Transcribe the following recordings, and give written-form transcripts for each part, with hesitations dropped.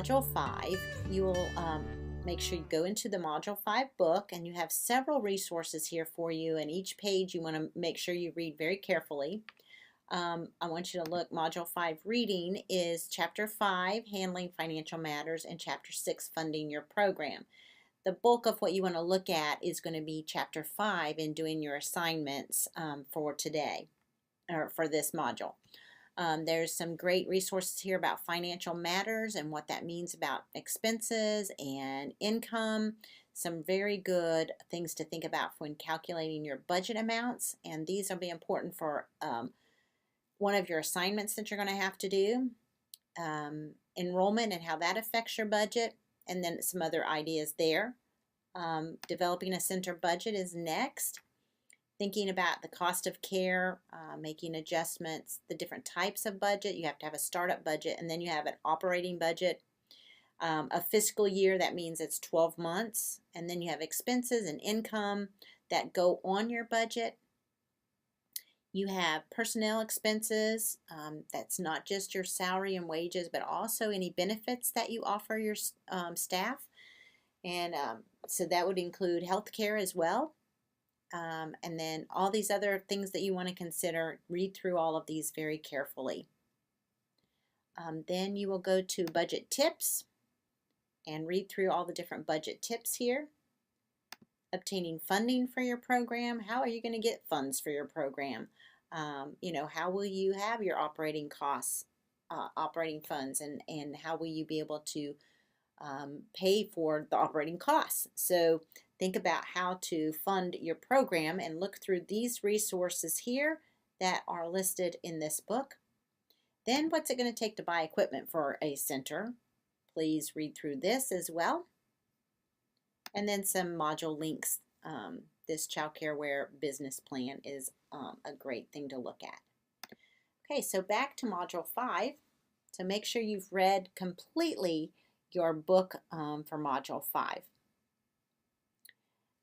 Module 5, you will make sure you go into the Module 5 book, and you have several resources here for you, and each page you want to make sure you read very carefully. I want you to look, Module 5 reading is Chapter 5, Handling Financial Matters, and Chapter 6, Funding Your Program. The bulk of what you want to look at is going to be Chapter 5 in doing your assignments for today, or for this module. There's some great resources here about financial matters and what that means about expenses and income. Some very good things to think about when calculating your budget amounts, and these will be important for one of your assignments that you're going to have to do. Enrollment and how that affects your budget, and then some other ideas there. Developing a center budget is next. Thinking about the cost of care, making adjustments, the different types of budget. You have to have a startup budget, and then you have an operating budget. A fiscal year, that means it's 12 months. And then you have expenses and income that go on your budget. You have personnel expenses. That's not just your salary and wages, but also any benefits that you offer your staff. And so that would include health care as well. And then all these other things that you want to consider. Read through all of these very carefully. Then you will go to budget tips and read through all the different budget tips here. Obtaining funding for your program. How are you going to get funds for your program? How will you have your operating costs, operating funds, and how will you be able to pay for the operating costs? So think about how to fund your program and look through these resources here that are listed in this book. Then what's it going to take to buy equipment for a center? Please read through this as well. And then some module links. This Childcare business plan is a great thing to look at. Okay, so back to Module 5. So make sure you've read completely your book for Module 5.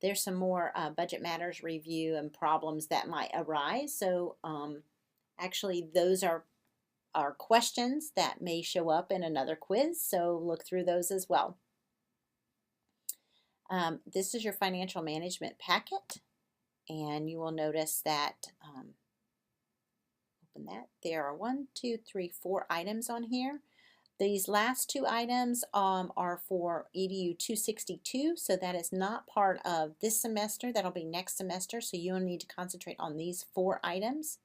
There's some more budget matters review and problems that might arise. So actually those are questions that may show up in another quiz, so look through those as well. This is your financial management packet, and you will notice that, open that, there are 4 items on here. These last 2 items are for EDU 262, so that is not part of this semester. That'll be next semester, so you'll need to concentrate on these 4 items.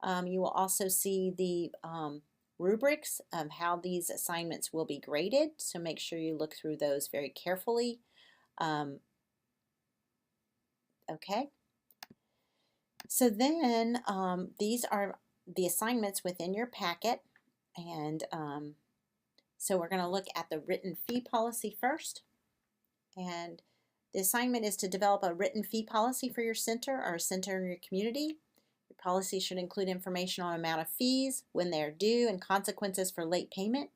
You will also see the rubrics of how these assignments will be graded, so make sure you look through those very carefully. Okay. So then these are the assignments within your packet. And so we're going to look at the written fee policy first. And the assignment is to develop a written fee policy for your center or a center in your community. Your policy should include information on amount of fees, when they are due, and consequences for late payment.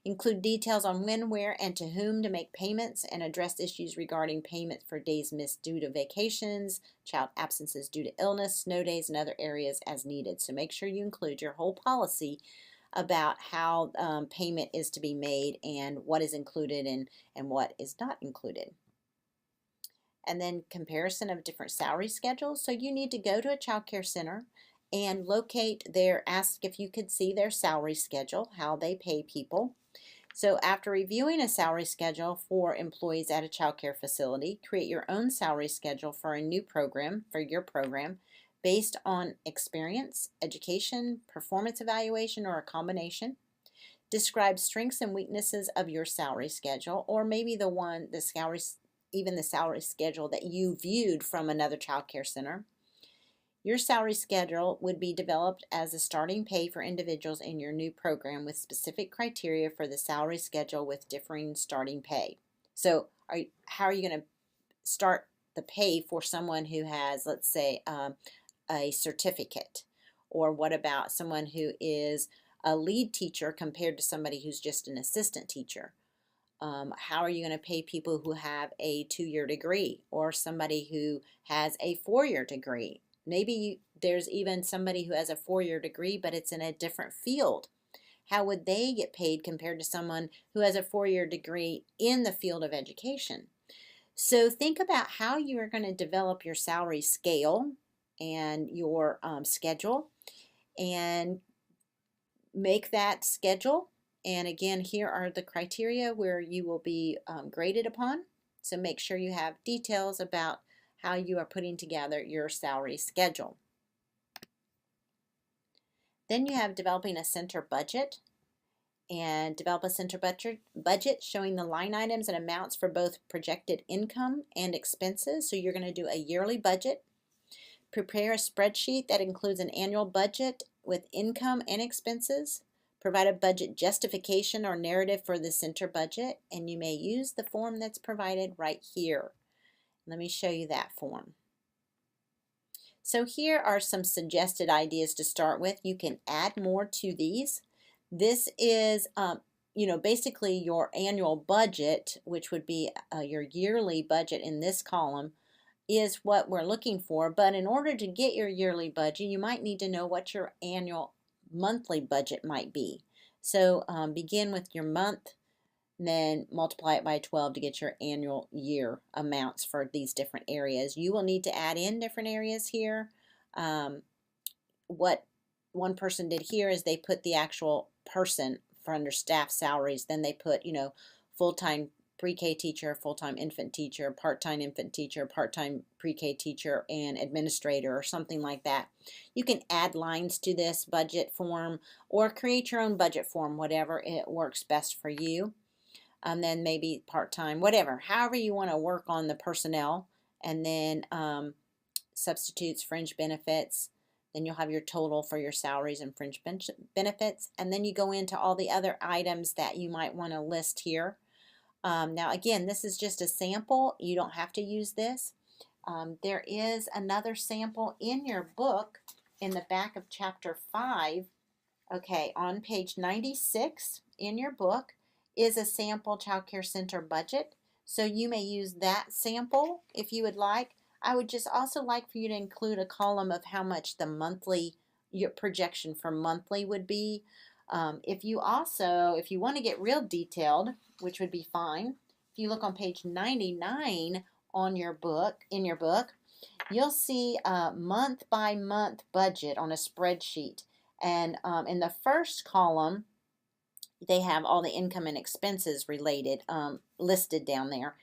Include details on when, where, and to whom to make payments, and address issues regarding payment for days missed due to vacations, child absences due to illness, snow days, and other areas as needed. So make sure you include your whole policy about how payment is to be made and what is included and what is not included. And then comparison of different salary schedules. So you need to go to a child care center and ask if you could see their salary schedule, how they pay people. So after reviewing a salary schedule for employees at a child care facility, create your own salary schedule for a new program, for your program, based on experience, education, performance evaluation, or a combination. Describe strengths and weaknesses of your salary schedule, or maybe even the salary schedule that you viewed from another child care center. Your salary schedule would be developed as a starting pay for individuals in your new program with specific criteria for the salary schedule with differing starting pay. So how are you going to start the pay for someone who has, let's say, a certificate? Or what about someone who is a lead teacher compared to somebody who's just an assistant teacher? How are you going to pay people who have a 2-year degree or somebody who has a 4-year degree? Maybe there's even somebody who has a 4-year degree, but it's in a different field. how would they get paid compared to someone who has a 4-year degree in the field of education? So think about how you are going to develop your salary scale and your schedule, and make that schedule. And again, here are the criteria where you will be graded upon. So make sure you have details about how you are putting together your salary schedule. Then you have developing a center budget, and develop a center budget showing the line items and amounts for both projected income and expenses. So you're going to do a yearly budget. Prepare a spreadsheet that includes an annual budget with income and expenses. Provide a budget justification or narrative for the center budget, and you may use the form that's provided right here. Let me show you that form. So here are some suggested ideas to start with. You can add more to these. This is, basically your annual budget, which would be your yearly budget in this column, is what we're looking for. But in order to get your yearly budget, you might need to know what your monthly budget might be. So begin with your month, and then multiply it by 12 to get your annual year amounts for these different areas. You will need to add in different areas here. What one person did here is they put the actual person for under staff salaries. Then they put, full-time pre-K teacher, full-time infant teacher, part-time infant teacher, part-time pre-K teacher, and administrator, or something like that. You can add lines to this budget form or create your own budget form, whatever it works best for you. Then maybe part-time, whatever, however you want to work on the personnel. And then substitutes, fringe benefits. Then you'll have your total for your salaries and fringe benefits. And then you go into all the other items that you might want to list here. Now again, this is just a sample. You don't have to use this. There is another sample in your book in the back of chapter 5. Okay, on page 96 in your book is a sample child care center budget. So you may use that sample if you would like. I would just also like for you to include a column of how much your projection for monthly would be. If you want to get real detailed, which would be fine, if you look on page 99 in your book, you'll see a month by month budget on a spreadsheet. And in the first column, they have all the income and expenses related listed down there.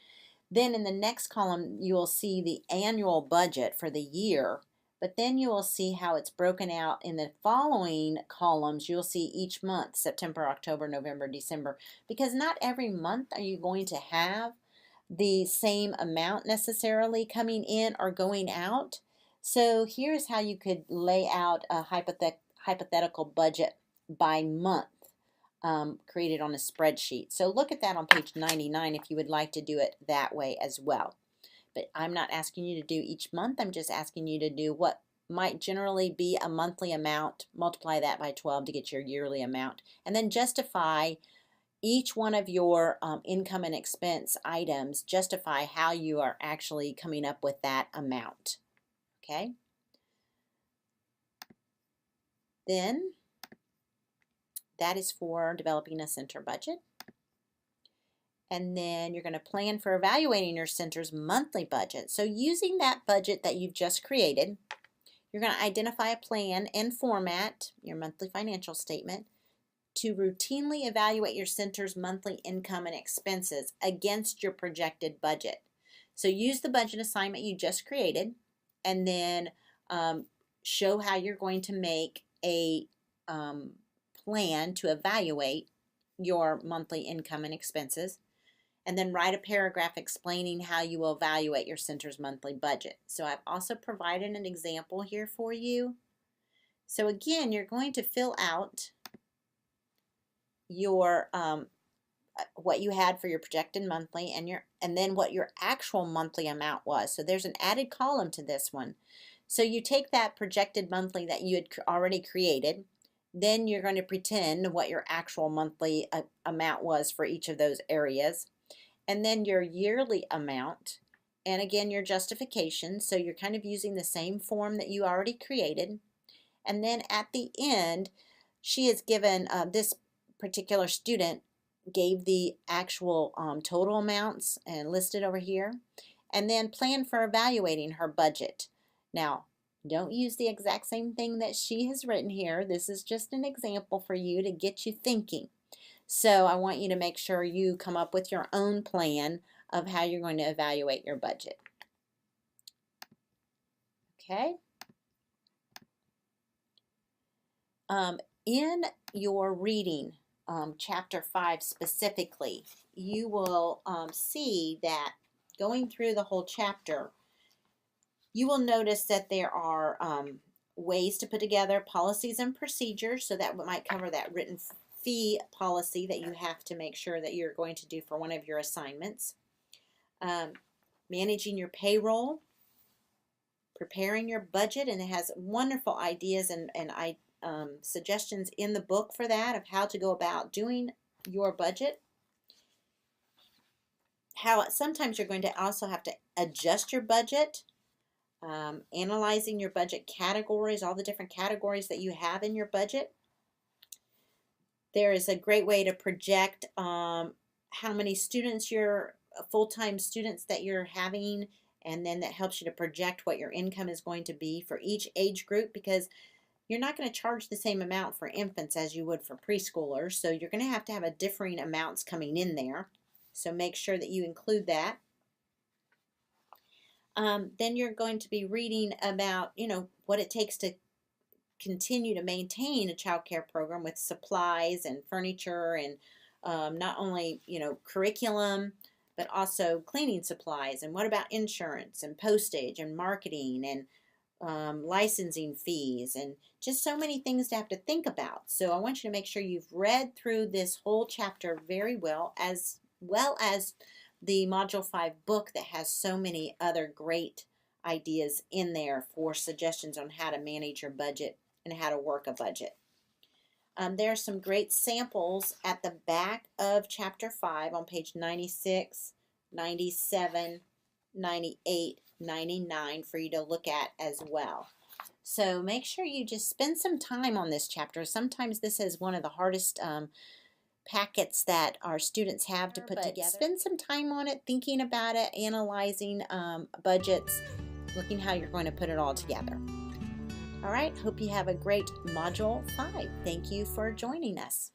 Then in the next column, you will see the annual budget for the year. But then you will see how it's broken out in the following columns. You'll see each month, September, October, November, December, because not every month are you going to have the same amount necessarily coming in or going out. So here's how you could lay out a hypothetical budget by month, created on a spreadsheet. So look at that on page 99 if you would like to do it that way as well. But I'm not asking you to do each month. I'm just asking you to do what might generally be a monthly amount, multiply that by 12 to get your yearly amount, and then justify each one of your income and expense items, justify how you are actually coming up with that amount. Okay? Then that is for developing a center budget. And then you're going to plan for evaluating your center's monthly budget. So using that budget that you've just created, you're going to identify a plan and format your monthly financial statement to routinely evaluate your center's monthly income and expenses against your projected budget. So use the budget assignment you just created, and then show how you're going to make a plan to evaluate your monthly income and expenses. And then write a paragraph explaining how you will evaluate your center's monthly budget. So I've also provided an example here for you. So again, you're going to fill out your what you had for your projected monthly and then what your actual monthly amount was. So there's an added column to this one. So you take that projected monthly that you had already created, then you're going to pretend what your actual monthly amount was for each of those areas. And then your yearly amount, and again your justification. So you're kind of using the same form that you already created. And then at the end, she is given this particular student gave the actual total amounts and listed over here, and then plan for evaluating her budget. Now, don't use the exact same thing that she has written here. This is just an example for you to get you thinking. So I want you to make sure you come up with your own plan of how you're going to evaluate your budget. Okay? In your reading, chapter 5 specifically, you will see that going through the whole chapter, you will notice that there are ways to put together policies and procedures. So that might cover that written fee policy that you have to make sure that you're going to do for one of your assignments. Managing your payroll, preparing your budget, and it has wonderful ideas and suggestions in the book for that, of how to go about doing your budget. How sometimes you're going to also have to adjust your budget, analyzing your budget categories, all the different categories that you have in your budget. There is a great way to project how many students full-time students that you're having, and then that helps you to project what your income is going to be for each age group, because you're not going to charge the same amount for infants as you would for preschoolers, so you're going to have a differing amounts coming in there. So make sure that you include that. Then you're going to be reading about, what it takes to continue to maintain a child care program with supplies and furniture, and not only, curriculum, but also cleaning supplies. And what about insurance and postage and marketing and licensing fees, and just so many things to have to think about. So I want you to make sure you've read through this whole chapter very well as the Module 5 book that has so many other great ideas in there for suggestions on how to manage your budget and how to work a budget. There are some great samples at the back of Chapter 5 on page 96, 97, 98, 99 for you to look at as well. So make sure you just spend some time on this chapter. Sometimes this is one of the hardest packets that our students have to put together. Spend some time on it, thinking about it, analyzing budgets, looking how you're going to put it all together. All right, hope you have a great Module 5. Thank you for joining us.